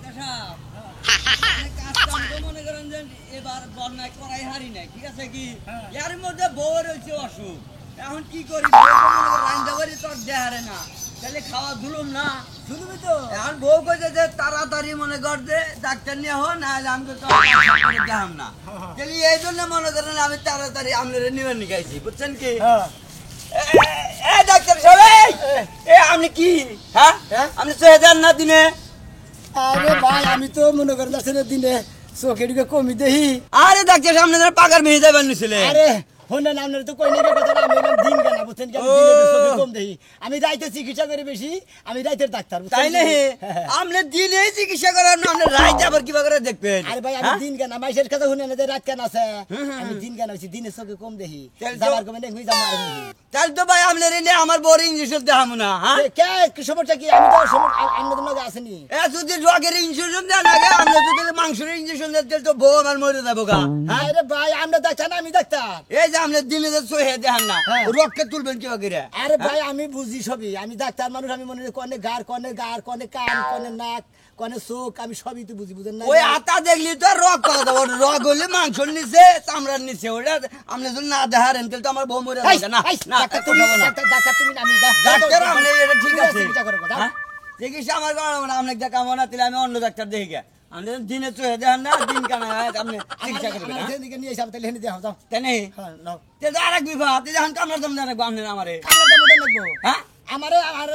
Doctor সাহেব কাজটা তো মনে করেন যে এবার বন্যায় করাই হারি নাই, ঠিক আছে কি? এর মধ্যে বউ রয়েছে অসুখ, এখন কি করি? রান্না করি তোর দেহারে না, তাহলে খাওয়া ধুলুম না, ধুলুমি তো। এখন বউ কইছে যে তাড়াতাড়ি মনে কর যে ডাক্তার নিয়ে হো, না হলে আমি তো দেখাম না। তাহলে এই জন্য মনে করেন আমি তাড়াতাড়ি আপনারা নিয়ে নিকাইছি, বুঝছেন কি? ডাক্তার সাহেব আপনি কি আপনি চলে যান না দিনে? আরে ভাই আমি তো মনে করেন দিনে চোখে ঢুকে কমি দেহি। আরে ডাক্তার সাহেব আপনাদের পাকার মেয়ে যাবেন নিছিলে। আরে হন্যা আপনার তো কই কথা আমি দিন কেনা বুঝছেন কি? চোখে কম দেহি, আমি রাইতে চিকিৎসা করি বেশি, আমি রাইতের ডাক্তার। তাই না? আপনি দিনে চিকিৎসা করেন না, আপনি রাইতে আবার কিবা করে দেখবেন? আরে ভাই আমি দিন কেনা মাইসের কথা শুনে না যে রাত কেন আছে, আমি দিন কেনা হইছি, দিনে চোখে কম দেহি। যাবার কমে নেই তাহলে তো ভাই আপনার এনে আমার বড় ইঞ্জেকশন দেখাবো না। কে সমস্যা কি? আমি তো আপনাদের লগে আসেনি। যদি রোগের ইঞ্জেকশন দেন আগে, আপনি যদি মাংসের ইঞ্জেকশন দেন তাহলে তো বউ আমার মরে যাবো গা। আরে ভাই আমরা ডাক্তার না, আমি ডাক্তার। এই যে আপনি দিনে যে সহে দেখান না, রোগকে তুলবেন কি করে? আরে ভাই আমি বুঝি সবই, আমি ডাক্তার মানুষ, আমি মনে কনে গার কনে কান কনে নাক কনে চোখ, আমি সবই তো বুঝি, বুঝেন না? ওই আতা দেখলি তো রোগ পাওয়া যাবো, রোগ হলে মাংসর নিচে চামড়ার নিচে, ওটা আপনি যদি না দেখারেন তাহলে তো আমার বউ মরে যাবে না। ডাক্তার তুমি আমি ডাক্তার আপনি এটা ঠিক আছে, চিকিৎসা করো কথা। চিকিৎসা আমার করাবো না, আপনাকে দেখাবো না, তাহলে আমি অন্য ডাক্তার দেখি গে। আপনি দিনে চোহে দেখান না, দিন কানা আপনি চিকিৎসা করবেন। সেদিকে নিয়ে এসে তাহলে হেনে দেখাও যাও। তাই নেই? তাহলে আর এক বিভাগ যখন কামড়ার দাম জানাবো আপনি আমারে। হ্যাঁ আমারে আর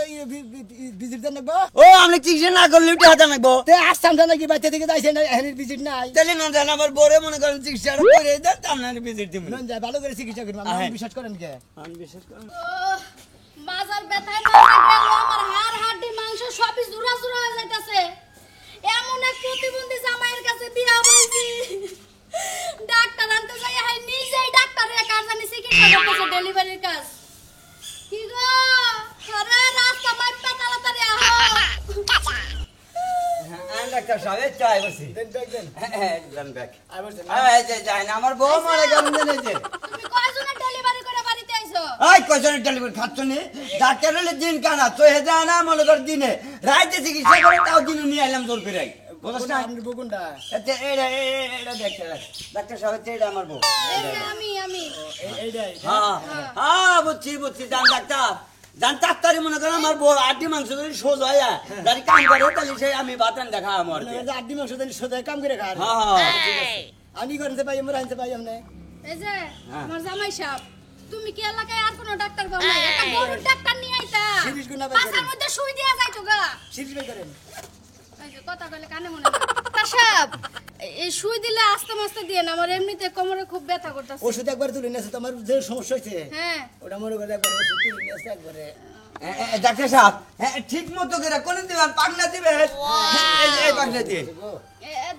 ভিজিট দেন লাগবো। ও আপনি চিকিৎসা না করলে উঠে হাতে নাকবো। তে আসতাম না নাকি বাচ্চা থেকে যাইছে না, হেনের ভিজিট নাই। তাহলে না জান আমার বড়ে মনে করেন চিকিৎসা করে দেন, আপনার ভিজিট দিব। নন যায় ভালো করে চিকিৎসা করব, আপনি বিশ্বাস করেন কে? আমি বিশ্বাস করি। মাজার ব্যথায় মারা গেল, আমার হাড় হাড্ডি মাংস সবই জুরা জুরা হয়ে যাইতাছে। এমন এক প্রতিবন্ধী জামাইয়ের কাছে বিয়া হইছি, ডাক্তার আনতে যাই হাই নিজেই ডাক্তারের কাজ জানি চিকিৎসা করতেছে, ডেলিভারির কাজ। কি গো আরে রাস্তা মাইপা তাড়াতাড়ি আহ। ডাক্তার সাহেব চাই বসি দেন দেন ব্যাক। আই বলছেন এই যে যাই না, আমার বউ মারা গেল জেনেছে। তুমি কয়জনের ডেলিভারি করে বাড়িতে আইছো? এই কয়জনের ডেলিভারি খাচ্ছ নি? ডাক্তার হলে দিন কানা চোহে যায় না, মনে কর দিনে রাইতে চিকিৎসা করে, তাও দিনে নিয়ে আইলাম জোর করে। আপনি বকুনটা ডাক্তার সাহেব এটা আমার বউ। এই যে আমি এইটাই বুঝছি জান ডাক্তার, জান ডাক্তারই মনে করেন আমার বউ আড্ডি মাংস যদি সোজ হয়, যারি কাম করে তাহলে সেই আমি বাতান দেখা আমার। আড্ডি মাংস দেন সোজা কাম করে খায়। আমি করতে পাই, আমরা আনতে পাই আপনি। এই যে আমার জামাই সাহেব, তুমি কি এলাকায় আর কোনো ডাক্তার পাও না? একটা বড় ডাক্তার নিয়ে আইতা, সিরিজ গুনা বের পাছার মধ্যে সুই দিয়া যাইতো গা। সিরিজ বের করেন। এই যে কথা কইলে কানে মনে না। ডাক্তার সাহেব এই সুই দিলে আস্তে আস্তে দিয়ে না, আমার এমনিতে কোমরে খুব ব্যথা করতেছে। ওষুধ একবার তুলে নিয়েছে, তোমার যে সমস্যা হয়েছে হ্যাঁ ওটা মনে করে একবার ওষুধ তুলে নিয়েছে একবারে। ডাক্তার সাহেব ঠিক মতো করে কোন দিবেন, পাগনা দিবেন, এই পাগনা দিয়ে।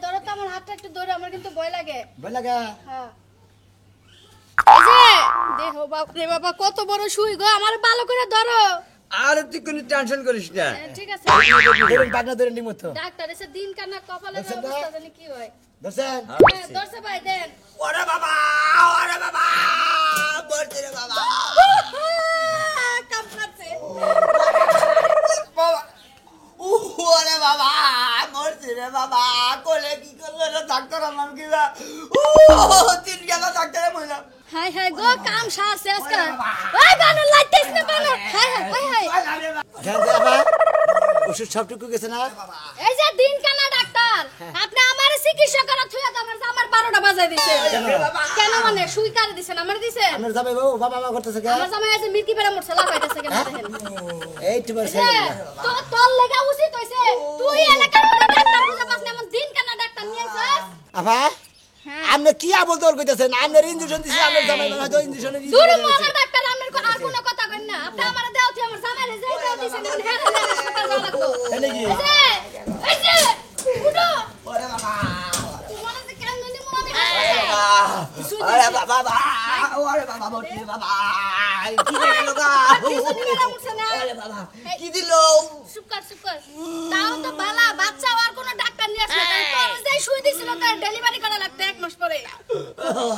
ধরো তো আমার হাতটা একটু ধরে, আমার কিন্তু ভয় লাগে। ভয় লাগা? হ্যাঁ এই যে দেখো বাপরে বাবা কত বড় সুই গো, আমার ভালো করে ধরো। আর তুই কোনো টেনশন করিস না। ঠিক আছে ধরুন পাগনা ধরে নিমত তো। ডাক্তার এসে দিন কানা কপালে অবস্থা জানি কি হয়। ধরছেন? ধরছে ভাই দেন। ওরে বাবা বলছি রে বাবা কামড়াচ্ছে। বাবা ওরে বাবা মরছি রে বাবা, কোলে কি করলো রে ডাক্তার আমার কিবা তিন গেল ডাক্তারে মহিলা। হাই হাই গো কাম শাস আজকে। ওই বানর লাইতেছ না বানর। হাই হাই হাই ধ্যান দে বাবা, ওষুধ সবটুকু গেছে না? এই যে দিন কানা ডাক্তার, আপনি আমারে চিকিৎসা করা থুয়া তো আমার 12টা বাজায় দিছে। কেন মানে সুই কারে দিছেন? আমার দিছেন? আপনার যাবে বাবু বাবা মা করতেছে কে? আমার জামাই আছে মির্কি পেরা মোর ছেলা পাইতেছে কেন দেখেন। এই তোমার এই যে, তোর লাগা উচিত হইছে তুই এলাকার মধ্যে ডাক্তার খুঁজে পাস না, এমন দিন কানা ডাক্তার নিয়ে আইছস। আফা আপনি কি আবল দর কইতাছেন? আপনার ইনজেকশন দিছি, আপনার জামাই হয়তো ইনজেকশনের দূর মোলা ডাক্তার, আমার আর কোনো কথা কই না। আপনি আমারে দাও তুই আমার জামাইরে যাই দাও দিছেন, এখন হেরে হেরে হাসপাতাল যাওয়া লাগতো। তাহলে কি? এই যে উঠো। ওরে বাবা তোমার যে কেন নিনি মোলা ওরে বাবা ওরে বাবা মরছি রে বাবা, কি দিল গা? ওরে বাবা কি দিল? সুকার তাও তো বালা বাচ্চা আর কোনো ডাক্তার নিয়ে আসবে না, তোর যে সুই দিছিল তার ডেলিভারি করা লাগতো 1 মাস পরে।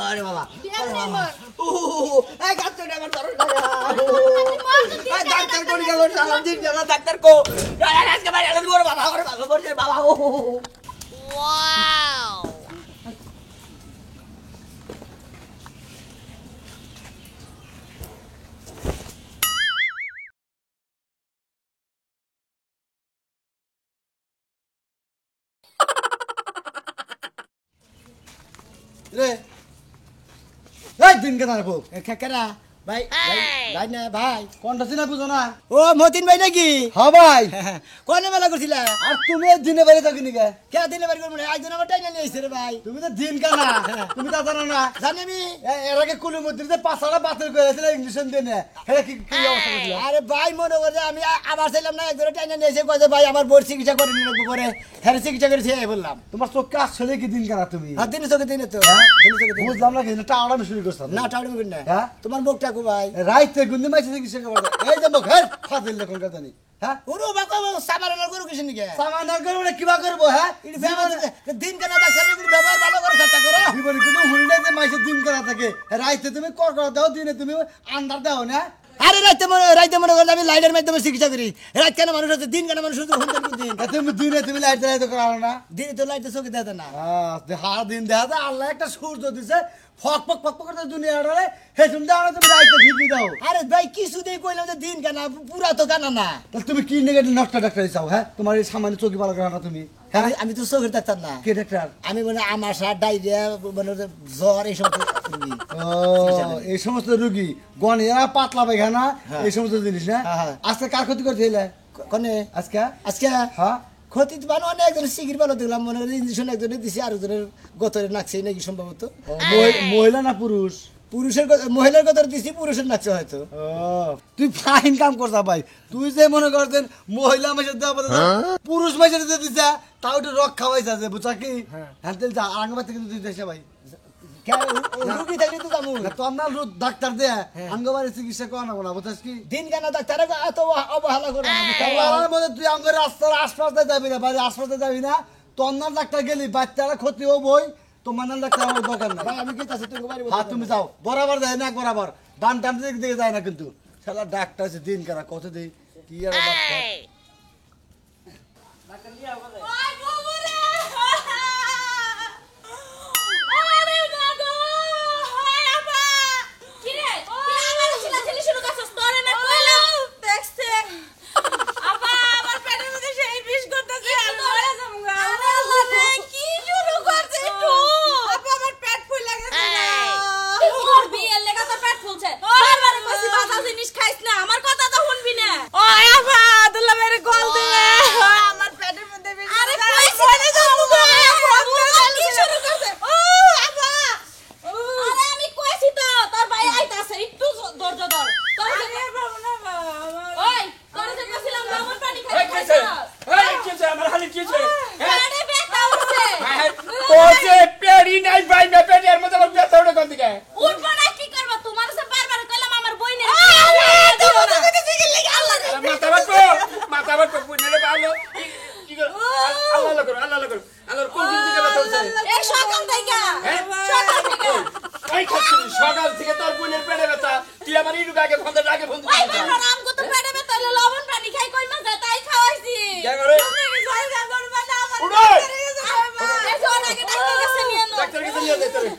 আরে বাবা কেমনে মর? এই ডাক্তার আমার ধরো এই ডাক্তার কোন গেল? সালাম দিন গেল ডাক্তার কো আজকে ভাই আরে ওরে বাবা মরছে বাবা রে এই দিন কেন রে কাকারা ভাই ভাই ভাই না ভাই কোনটা চিনা বুঝো না ও মতিন ভাই নাকি হ্যাঁ ভাই কোনে মেলা করছিলা আর তুমি দিনে বেড়ে থাকি নিকে কে দিনে বার করব না আজ দিন আমার টাইম নিয়ে আইছে রে ভাই তুমি তো দিন কানা তুমি তা জানো না জানি আমি এর আগে কুলু মধ্যে যে পাঁচটা বাতিল করে দিয়েছিল ইংলিশ দিনে হে কি কি অবস্থা ছিল আরে ভাই মনে করে আমি আবার চাইলাম না একজনে টাইম নিয়ে এসে কয়ে ভাই আমার বোর চিকিৎসা করে নিল পরে হ্যাঁ চিকিৎসা করেছে এই বললাম তোমার চোখে আসলে কি দিন কানা তুমি আর দিনে চোখে দিনে তো দিনে চোখে দিনে। বুঝলাম না কিন্তু টাওয়াটা শুরু করছ না টাউন করবেন না হ্যাঁ? তোমার মুখটা কো ভাই রাইতে গুন্দি মাইছে চিকিৎসা করে এই যে মুখ হ্যাঁ ফাদিল দেখুন কথা নেই হ্যাঁ ওরো বাবা সামারানোর করো কিছু নাকি সামান না করবো না কিবা করবো হ্যাঁ দিন কেন ডাক্তার ব্যবহার ভালো করে চেষ্টা করো জীবনে কিন্তু হুড়ি নাই যে মাইছে দিন করা থাকে রাইতে তুমি কর দাও দিনে তুমি আন্ডার দাও না আরে রাইতে মনে করে আমি লাইটের মাধ্যমে চিকিৎসা করি রাত কেন মানুষ আছে দিন কেন মানুষ আছে ফোন করে দিন তুমি দিনে তুমি লাইট জ্বালাইতে করা না দিন তো লাইটে চোখে দেয় না হার দিন দেখা যায় আল্লাহ একটা সূর্য দিছে ফক ফক ফক ফক করতে দুনিয়া আড়ালে হে তুমি দাও তুমি রাইতে ভিড়ি দাও আরে ভাই কিছু দিয়ে কইলাম যে দিন কেন পুরা তো কেন না তাহলে তুমি কি নেগেটিভ নষ্ট ডাক্তার চাও হ্যাঁ তোমার এই সামান্য চোখে ভালো করা না তুমি হ্যাঁ আমি তো চোখের ডাক্তার না কে ডাক্তার আমি মানে আমাশা ডায়রিয়া মানে জ্বর এইসব ও এই সমস্ত রোগী গনিয়া পাতলা পায়খানা হ্যাঁ। এই সমস্ত জিনিস না হ্যাঁ, হ্যাঁ। আজকে কার ক্ষতি করতে এলে কনে আজকে আজকে হ্যাঁ ক্ষতি তো বানো অনেক একজনের সিগির ভালো দেখলাম মনে হয় ইঞ্জেকশন একজনের দিছি আর একজনের গতরে নাকছে নাকি সম্ভবত মহিলা না পুরুষ পুরুষের মহিলার গতরে দিছি পুরুষের নাকছে হয়তো ও তুই ফাইন কাম করছা ভাই তুই যে মনে করতেন মহিলা মাসে দেওয়া পুরুষ মাসে দিতে দিছা তাও একটু রক খাওয়াইছা যে বুঝা কি হ্যাঁ তেল যা আঙ্গবাতে কিন্তু তুই দেশে ভাই রুগী থাকলে তো যাবো তোর না ডাক্তার দে আঙ্গবারে চিকিৎসা করা না বুঝাস কি দিন কেন ডাক্তার এত অবহেলা করে আমার মধ্যে তুই আঙ্গের রাস্তার আশপাশে যাবি না বাড়ির আশপাশে যাবি না তোর না ডাক্তার গেলি বাচ্চারা ক্ষতি হবই তোমার না ডাক্তার আমার দরকার না ভাই আমি কি চাচ্ছি তুমি বাড়ি হ্যাঁ তুমি যাও বরাবর যায় না বরাবর ডান টান দিকে যায় না কিন্তু শালা ডাক্তার আছে দিন কারা কত দেই কি আর ডাক্তার ওই বাবুরে আরে মাগো হায় আপা কি রে তুই আমার ছিলাছিলি শুরু করছস তোরে না কইলাম দেখছে আপা আমার পেটের মধ্যে সেই বিষ করতেছে আমি মরে যাবো গা আরে কি শুরু করছিস তুই আপা আমার পেট ফুলে গেছে না কি করবি এর লেগা তোর পেট ফুলছে বারবার কইছি বাজা জিনিস খাইছ না আমার কথা তো শুনবি না ওই আপা আব্দুল্লাহ মেরে কল দিবে আমার পেটের মধ্যে বিষ আরে কইছি মরে যাবো গা কি শুরু করছে ও আপা আরে আমি কইছি তো তোর ভাই আইতাছে একটু ধৈর্য ধর তোর আরে বাবু না ওই তোর যে কইছিলাম লবণ পানি খাই খাইছ এই কিছে আমার হালি কিছে আরে ব্যথা উঠছে ওছে পেড়ি নাই ভাই না পেড়ির মধ্যে আমার ব্যথা উঠে কোন দিকে উঠবো না কি করব তোমার সে বারবার কইলাম আমার বইনের আরে তুমি কইতেছি কি লাগি আল্লাহ রে মাথা বাট পুনে ভালো কি কর আল্লাহ করো আল্লাহ কোন দিকে ব্যথা উঠছে এই সকাল থেকে সকাল থেকে এই খাচ্ছি সকাল থেকে তোর বোনের পেটে ব্যথা তুই আমার ইডু আগে ফোন ওই বাবা রাম কত পেটে ব্যথা হলো লবণ পানি খাই কই মাছ তাই খাওয়াইছি কে করে তুমি জায়গা করবা না আমার উড়ো! এই জোন আগে ডাক্তার কাছে নিয়ে নাও ডাক্তার কাছে নিয়ে যাই তোরে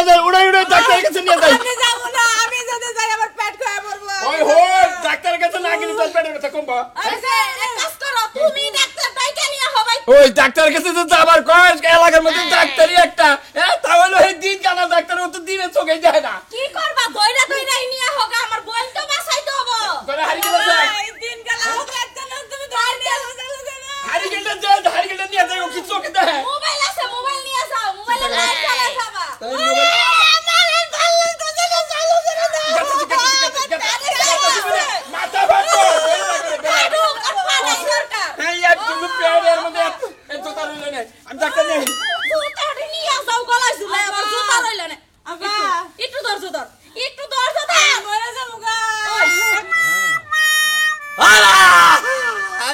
দর উড়ে ডাক্তার কাছে নিয়ে যাই আমি যাব না আমি যদি যাই আমার পেট খায় মরবো ওই হো ডাক্তার কাছে না গেলে তোর পেটের ব্যথা কমবা আরে এক কাজ করো তুমি ডাক্তার ডাইকা নিয়ে হবাই ওই ডাক্তার কাছে তো আবার কয় এলাকার মধ্যে ডাক্তারই একটা হ্যাঁ তাহলে ওই দিন কানা ডাক্তার ও তো দিনে চোখে যায় না কি করবা দইরা নিয়ে হোক আমার বোন তো বাসাইতে হবো করে হারি গেছে এই দিন গেল হোক একটা না তুমি দই নিয়ে হারি গেলে নিয়ে যাই ও কি চোখে দেখে মোবাইল আছে মোবাইল নিয়ে যাও মোবাইলে লাইট চালাই যাবা তাই মোবাইল আমার ভালো তো যেন চালু করে দাও মাথা ভাঙো এই এক তুমি পেটের মধ্যে এত তার হইল না আমি ডাক্তার নেই জুতাটা নিয়ে যাও গলায় ঝুলে আমার জুতা রইল না আবা একটু ধৈর্য ধর মরে যাবো গা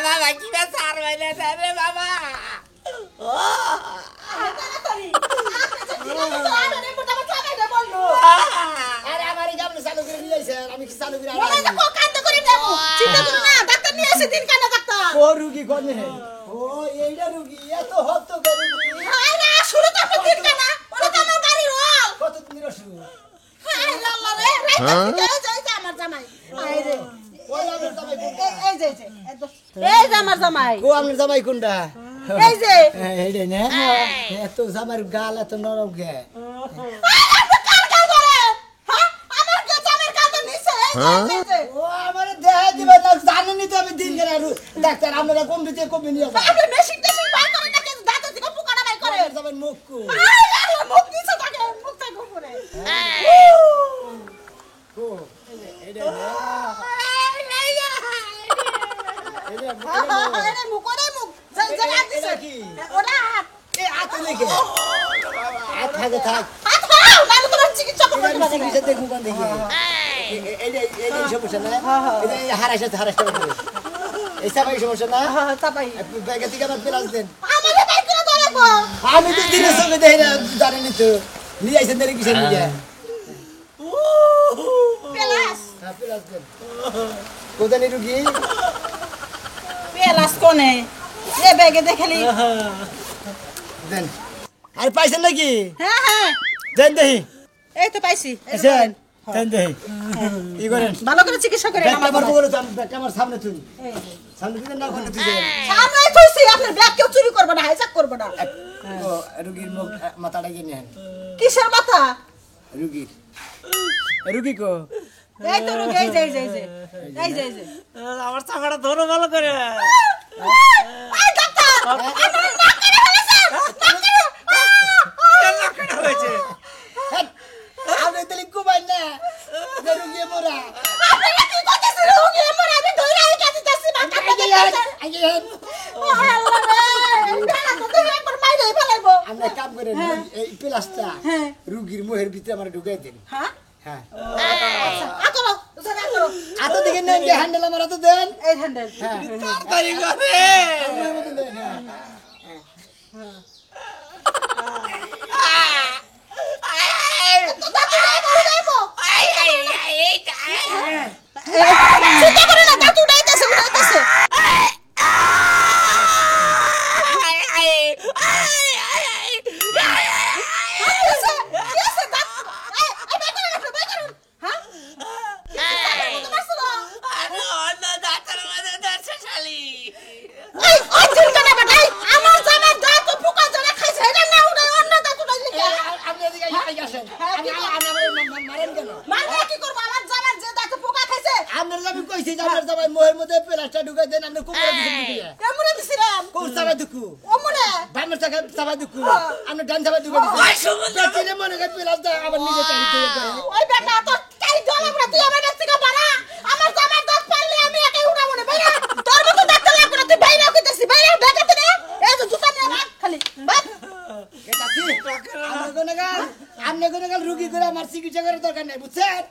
বাবা কি না সার হইলে রে বাবা আরে আমার এই গামলা চালু করে দিয়েছে আমি কি চালু করে চিন্তা করো না ডাক্তার নিয়ে এসে দিন কানা ডাক্তার ও রুগী কোনে ও এইটা রুগী এত হত রুগী আরে শুরু তো আপনি দিন না ওটা তো আমার বাড়ির হল কত দিনের অসুখ হায় আল্লাহ রে যাই আমার জামাই আয় রে ওই আমার জামাই এই যে এই যে আমার জামাই ও আমার জামাই কোনটা এই যে এইটা না এত জামার গাল এত নরম গে আপনি কার কাল করেন হ্যাঁ আমার কে জামাই কাল তো নিছে এই যে ও আমার দেখাই দিবে না জানেনই তো আমি দিন গেলে ডাক্তার আপনারা কমবে নিয়ে যান আপনি মেশিন টেশিন বাই করেন না কিন্তু দাঁত থেকে পোকাটা বাই করেন জামাই মুখ কো আরে মুখ দিছে তাকে মুখ থেকে উপরে কো এইটা আরে মুখ করে মুখ যাই যাই হাত দিছে কি? ওটা হাত এ আতে লেগে হাত থাকে থাক হাত খাও নালে তোমার চিকিৎসা করতে এটা চিকিৎসা দেখুন কোন দেখি এই সমস্যা না এটা হারাইতে হবে এই সবাই সমস্যা না চাপাই ব্যাগে থেকে আমার প্লাস দেন আমাকে বাই করে দাঁড়াবো আমি তো দিনের সঙ্গে দেখি না জানেনি তো নিয়ে আইসেন দেরি কিসের নিয়ে পেলাস হ্যাঁ প্লাস দেন কোথায় নি রুগী পেলাস কোনে এ ব্যাগে দেখালি দেন আর পাইছেন নাকি হ্যাঁ হ্যাঁ দেন দেখি এই তো পাইছি আছেন দেন দেখি ই করেন ভালো করে চিকিৎসা করে ব্যাগটা আমার বলে তো ব্যাগটা আমার সামনে তুই সামনে দিলেন না ঘরে তুই সামনে থইছি আপনার ব্যাগ কেউ চুরি করবে না হাইজাক করবে না ও রুগীর মুখ মাথাটা গিয়ে নেন কিসের মাথা রুগীর রুগী কো এই তো রোগ এই যে এই যে আমার চাকাটা ধরো ভালো করে এই ডাক্তার আপনার নাক কেটে ফেলেছে নাক কেটে হয়েছে আপনি তাহলে কুমার না যে রুগী মোরা আপনি কি করতেছেন রোগ এমন আমি ধরে আই কাটি যাচ্ছি মাথা কেটে ফেলেছে ও আল্লাহ রে বেলা তো তুমি একবার মাইরে ফেলাইবো আমরা কাম করে এই প্লাসটা রুগীর মুখের ভিতরে আমরা ঢুকাই দেন হ্যাঁ হ্যাঁ আচ্ছা আকরো জোরে আকরো আত দিকে নেন যে হ্যান্ডেল আমার আত দেন এই হ্যান্ডেল হ্যাঁ তাড়াতাড়ি করে আপনার মতো দেন হ্যাঁ চিন্তা করে না দাঁত উঠাইতেছে উঠাইতেছে আপনি এদিকে আসেন মারেন কেন আপনার আমি কইছি যে আপনার জামাই মোহের মধ্যে প্লাসটা ঢুকাই দেন আপনি কুমার দিকে কোন চাবা দুকু বামের চাবা দুকু আপনি ডান চাবা দুকু দিছেন মনে করে প্লাস দেয় আবার নিজে চাইতে আপনি কোনো গাল রুগী করে আমার চিকিৎসা করার দরকার নাই বুঝছেন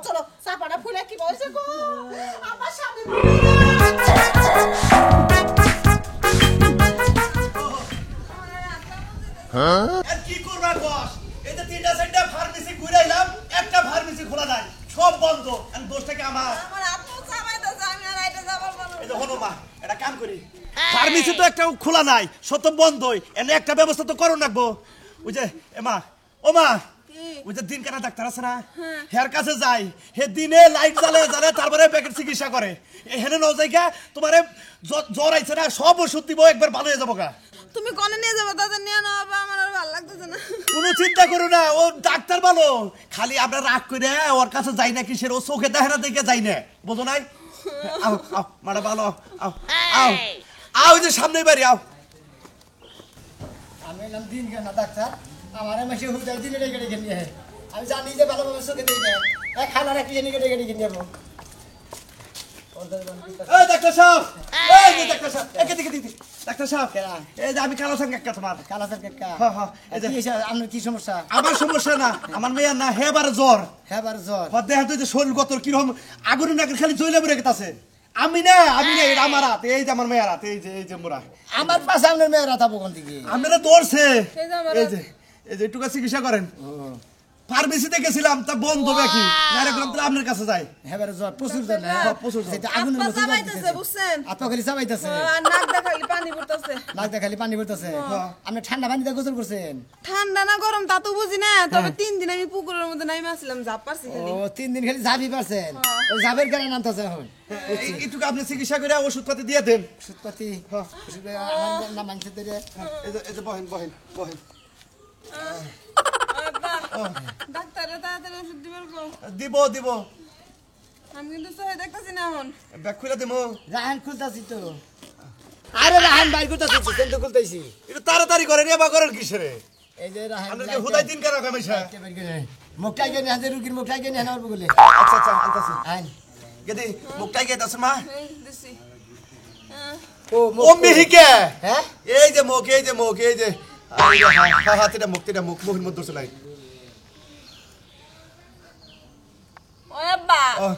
চলো চাপাটা ফুলে কি বলছে গো আমার সামনে আর কি করবার বস এই যে তিনটা চারটা ফার্মেসি ঘুরে এলাম একটা ফার্মেসি খোলা নাই সব বন্ধ আমি দোষটাকে আমার এই যে হনো মা এটা কাম করি ফার্মেসি তো একটা খোলা নাই সব বন্ধই এনে একটা ব্যবস্থা তো করো রাখবো ওই যে এমা ও মা ওই যে দিন কানা ডাক্তার আছে না হের কাছে যাই হে দিনে লাইট জ্বালে তারপরে প্যাকেট চিকিৎসা করে এখানে ন জায়গা তোমারে জ্বর আইছে না সব ওষুধ দিব একবার ভালো হয়ে যাবো গা তুমি কোনে নিয়ে যাবে তাদের নিয়ে নাও বাবা আমার আর ভালো লাগতেছে না কোনো চিন্তা করো না ও ডাক্তার ভালো খালি আমরা রাগ করে ওর কাছে যাই না কিসের ও চোখে দেখে না দেখে যাই না বোঝো নাই আও আও মারা ভালো আও আও আও যে সামনে বাড়ি আও আমি এলাম দিন কেন ডাক্তার আমার মাসে হুদাই দিনে রেখে রেখে নিয়ে আমি জানি যে ভালোভাবে চোখে দিই না খানা রাখি এনে রেখে রেখে নিয়ে যাবো এই ডাক্তার সাহেব এই যে ডাক্তার সাহেব একে দিকে দিদি ডাক্তার সাহেব এই যে আমি কালো সঙ্গে একটা তোমার কালাসের কেকা হ্যাঁ হ্যাঁ এই যে আপনার কি সমস্যা আমার সমস্যা না আমার মেয়ের না হেবার জ্বর হ্যাঁ বার জ্বর দেখা তুই যে শরীর গতর কিরকম আগুনের নাকের খালি জ্বলে পড়ে গেছে আমি না এটা আমার হাত, এই যে আমার মেয়ের হাত, এই যে মোরা আমার পাশে আপনার মেয়েরা থাকবো কোন দিকে আমি না দৌড়ছে এই যে আমার এই যে একটু চিকিৎসা করেন ফার্মেসিতে গেছিলাম তা বন্ধ নাকি নারে গ্রাম তো আপনার কাছে যাই হ্যাঁ জ্বর প্রচুর জ্বর না প্রচুর জ্বর। সেটা আগুনের আপা মতো জ্বর চাবাইতেছে দিতেছে। বুঝছেন আপা খালি চাবাইতেছে আর নাক দেখালি পানি পড়তেছে নাক দিয়ে খালি পানি পড়তেছে আপনি ঠান্ডা পানিতে গোসল করছেন ঠান্ডা না গরম তা তো বুঝি না তবে 3 দিন আমি পুকুরের মধ্যে নাইমা আসলাম জাপ পারছি খালি ও 3 দিন খালি ঝাঁপি পারছেন ওই ঝাঁপের কারণে নামতেছে এখন একটু আপনি চিকিৎসা করে ওষুধপাতি দিয়ে দেন। সুতপাতি না মানছে তো রে এই যে বহেন ডাক্তারে তাড়াতাড়ি ওষুধ দিবার কো দিব আমি কিন্তু সহায় দেখতাছি না এখন ব্যাগ খুলে দিব। রাহান খুলতাছি তো আরে রাহান বাইর করতেছি সেন তো খুলতাছি একটু তাড়াতাড়ি করেন এবার করেন কিসেরে এই যে রাহান আপনাকে হুদাই দিন কেন কামাইছা? মুখটাই গেনে হাতে রুগীর মুখটাই গেনে হানার বলে আচ্ছা আনতাছি আইন গেদি মুখটাই গেতাছ মা এই দিছি ও ও মিহিকে হ্যাঁ এই যে মুখ এই যে হাতিটা মুখের মধ্যে চলাই ওই আব্বা ও।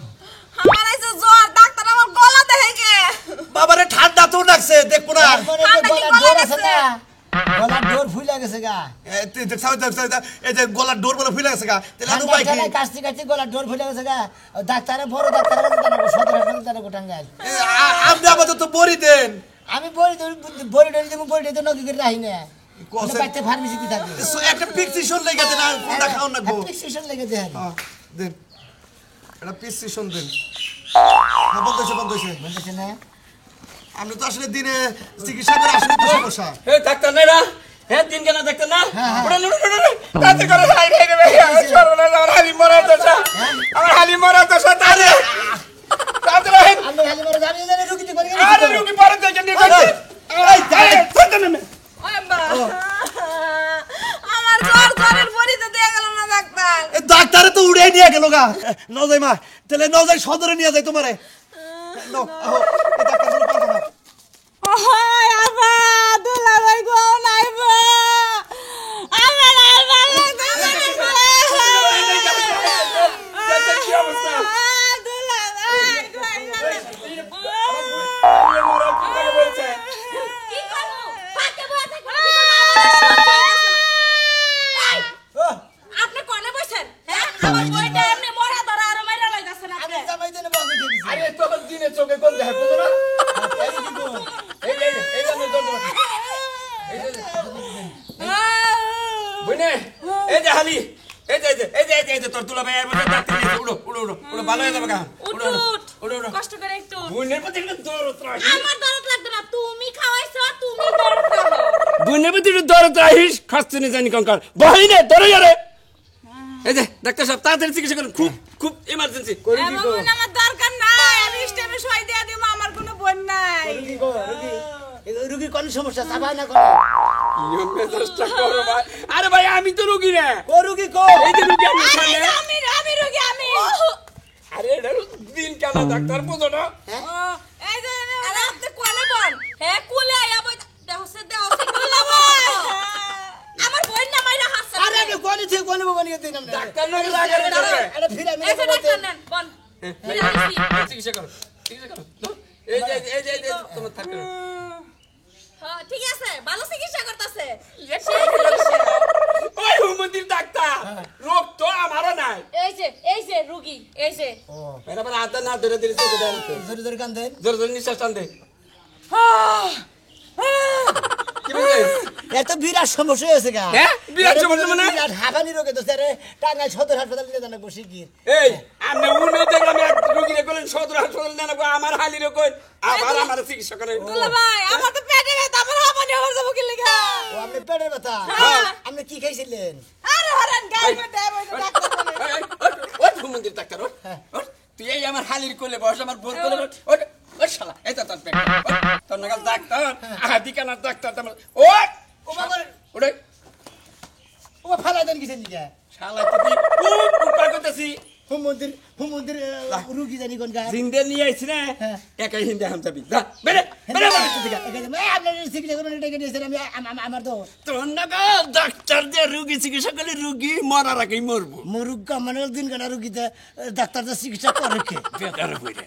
আমার আইছে জ্বর ডাক্তার আমার গলা দেখে কে বাবারে ঠান্ডা তো লাগছে দেখবো না ডোর আছে না গলার ডোর ফুলে গেছে গা এই যে গলার ডোর বলে ফুলে গেছে গা তাহলে আর উপায় কি? কাশতে কাশতে গলার ডোর ফুলে গেছে গা ডাক্তারে বড় ডাক্তারে সদর হাসপাতালে জানাবো টাঙ্গাইল আপনি আপাতত বড়ি দেন। আমি বড়ি দেবো বড়ি তো নকি করে রাহি না কষে- বাইতে ফার্মেসিতে থাকবে একটা প্রেসক্রিপশন লেগে দেন আর কোনটা খাওয়ান লাগবো। প্রেসক্রিপশন লেগে দেন দেন একটা প্রেসক্রিপশন দেন। বন্ধ হয়েছে বলতেছে না আপনি তো আসলে দিনে চিকিৎসা করে আসলে তো সমস্যা। এ ডাক্তার নাই না হ্যাঁ দিন কেন ডাক্তার না হ্যাঁ, হ্যাঁ। ওরে তাতে করে হাই রে রে সর্বনাশ আমার হালি মরার দশা আমার হালি মরার দশা তারে তাড়াতাড়ি আমি খালি বড় জানি জানি রুগীতে করে গেছি আরে রুগী পরে দেখে নিয়ে ওই আব্বা আমার জ্বরের পরিতে দিয়ে গেল না ডাক্তার এ ডাক্তারে তো উড়ে নিয়ে গেল গা নজাই মা তাহলে নজাই সদরে নিয়ে যায় তোমারে নাও, আহো, এই ডাক্তার জন্য পাঠাও না। ওই আব্বা দুলাভাই গো নাইবা আমার আর ভালো লাগতেছে কি অবস্থা দুলাভাই মরার কি করে বলছে কি করব ফাঁকে বসে থাকবো আপনি কোনে বসেন হ্যাঁ আমার বইটা এমনি মরা ধরা আর মাইরা লাগাছেন আপনি জামাই দেনে বন্ধ দিয়ে দিছি আরে তো দিনে চোখে কোন দেখা বুঝো না এই জন্য বুঝনে এই যে হালি এই যে তোর তুলা ভাই এর মধ্যে ডাক্তার নিয়ে উড়ো ভালো হয়ে যাবে গা উড়ো কষ্ট করে একটু বুঝনের প্রতি একটু দরদ রাখিস আমার দরদ লাগবে না তুমি খাওয়াইছো তুমি দরদ খাও বুঝনের প্রতি একটু দরদ রাখিস খাচ্ছে না জানি কঙ্কাল বহিনে ধরে যারে এই যে ডাক্তার সাহেব তাড়াতাড়ি চিকিৎসা করুন খুব ইমার্জেন্সি এমন আমার দরকার নাই আমি স্টেপে সই দিয়ে দিব আমার কোনো বোন নাই রুগীর কোন সমস্যা চাবাই না করে আরে ভাই আমি তো রুগী না ও রুগী কো এই যে রুগী আমি সামনে আমি রোগী আমি আরে এটা দিন কেন ডাক্তার বুঝো না এই যে আরে আপনি কোলে বল হ্যাঁ কোলে আয়া বই দেহসে কোলে আমার বই না মাইরা হাসছে আরে আমি কোন থেকে কোন বানিয়ে দিন আমরা ডাক্তার না লাগার দরকার আরে ফিরে আমি এই যে ডাক্তার নেন বল চিকিৎসা করো এই যে তোমার থাকে হ্যাঁ ঠিক আছে ভালো চিকিৎসা করতেছে ওই হুমন্দির ডাক্তার রোগ তো আমারও নাই এই যে রুগী এই যে এরা বলে হাতে না ধরে ধরে চোখে দেন জোরে জোরে কান দেন জোরে জোরে নিঃশ্বাস টান দে কি বলছে এত বিরাট সমস্যা হয়েছে গা হ্যাঁ? বিরাট সমস্যা মানে? বিরাট হাঁপানি রোগে তো স্যার টাঙ্গাইল সদর হাসপাতালে নিয়ে জানা বসে কি এই আপনি উনি দেখলাম এক রোগীরে কইলেন সদর হাসপাতাল নেন আমার হালিরে কই আবার আমার চিকিৎসা করেন ভাই আমার তো পেটে ব্যথা আমার হাঁপানি হয়ে যাবো কি লাগা ও আপনি পেটের ব্যথা আপনি কি খাইছিলেন আরে হরেন গাই মধ্যে ডাক্তার বলে ওই হুমন্দির ডাক্তার ওই তুই এই আমার হালির কোলে বস আমার বোর কোলে বস ওই শালা এই তো তোর পেট তোর নাগাল ডাক্তার আদিকানার ডাক্তার ওই ও বাবা ওরে ও ফালাই দেন কিসের দিকে শালা তুই খুব উপকার করতেছি হুম মন্দির রুগী জানি কোন গা জিন্দে নিয়ে আইছি না হ্যাঁ। একাই হিন্দে হাম যাবি যা বেরে বেরে আপনার চিকিৎসা করবেন ডেকে নিয়েছেন আমি আমার তো তোর নাগাল ডাক্তার যে রুগী চিকিৎসা করলে রুগী মরার আগেই মরবো মরুক মানে দিন কানা রুগীতে ডাক্তার চিকিৎসা করে কে বেকার হইরে